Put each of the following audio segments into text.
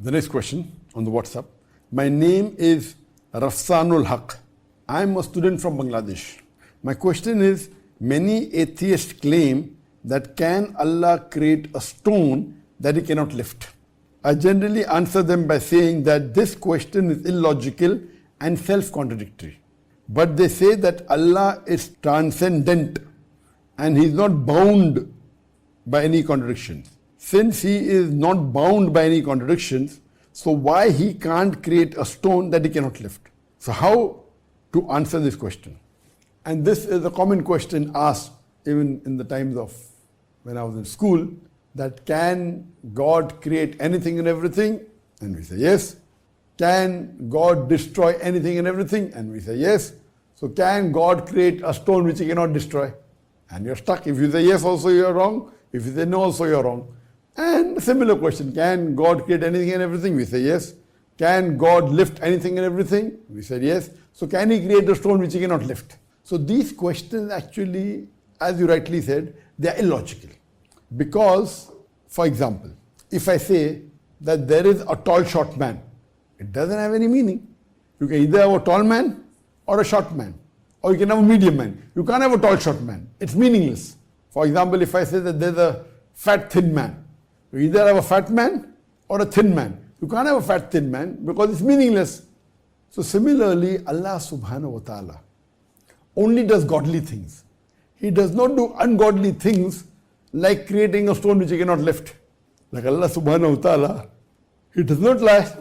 The next question on the WhatsApp. My name is Rafsanul Haq. I am a student from Bangladesh. My question is, many atheists claim that can Allah create a stone that he cannot lift? I generally answer them by saying that this question is illogical and self-contradictory. But they say that Allah is transcendent and he is not bound by any contradictions. Since he is not bound by any contradictions, so why he can't create a stone that he cannot lift? So how to answer this question? And this is a common question asked even in the times of when I was in school, that can God create anything and everything? And we say yes. Can God destroy anything and everything? And we say yes. So can God create a stone which he cannot destroy? And you're stuck. If you say yes also you're wrong. If you say no also you're wrong. And similar question, can God create anything and everything? We say yes. Can God lift anything and everything? We said yes. So can he create a stone which he cannot lift? So these questions actually, as you rightly said, they are illogical. Because, for example, if I say that there is a tall short man, it doesn't have any meaning. You can either have a tall man or a short man, or you can have a medium man. You can't have a tall short man. It's meaningless. For example, if I say that there's a fat thin man, you either have a fat man or a thin man. You can't have a fat thin man because it's meaningless. So similarly, Allah subhanahu wa ta'ala only does godly things. He does not do ungodly things like creating a stone which he cannot lift. Like Allah subhanahu wa ta'ala, he does not lie,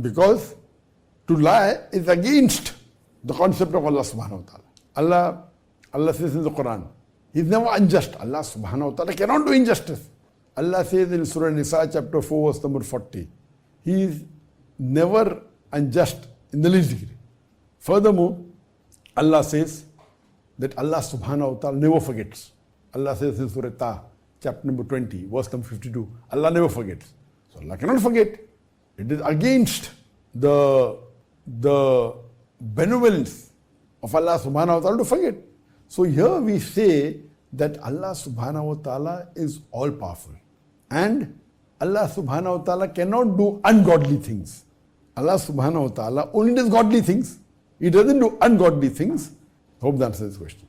because to lie is against the concept of Allah subhanahu wa ta'ala. Allah says in the Quran, he is never unjust. Allah subhanahu wa ta'ala cannot do injustice. Allah says in Surah Nisa chapter 4 verse number 40, he is never unjust in the least degree. Furthermore, Allah says that Allah subhanahu wa ta'ala never forgets. Allah says in Surah Taha, chapter number 20, verse number 52, Allah never forgets. So Allah cannot forget. It is against the benevolence of Allah subhanahu wa ta'ala to forget. So here we say that Allah subhanahu wa ta'ala is all powerful. And Allah subhanahu wa ta'ala cannot do ungodly things. Allah subhanahu wa ta'ala only does godly things. He doesn't do ungodly things. Hope that answers this question.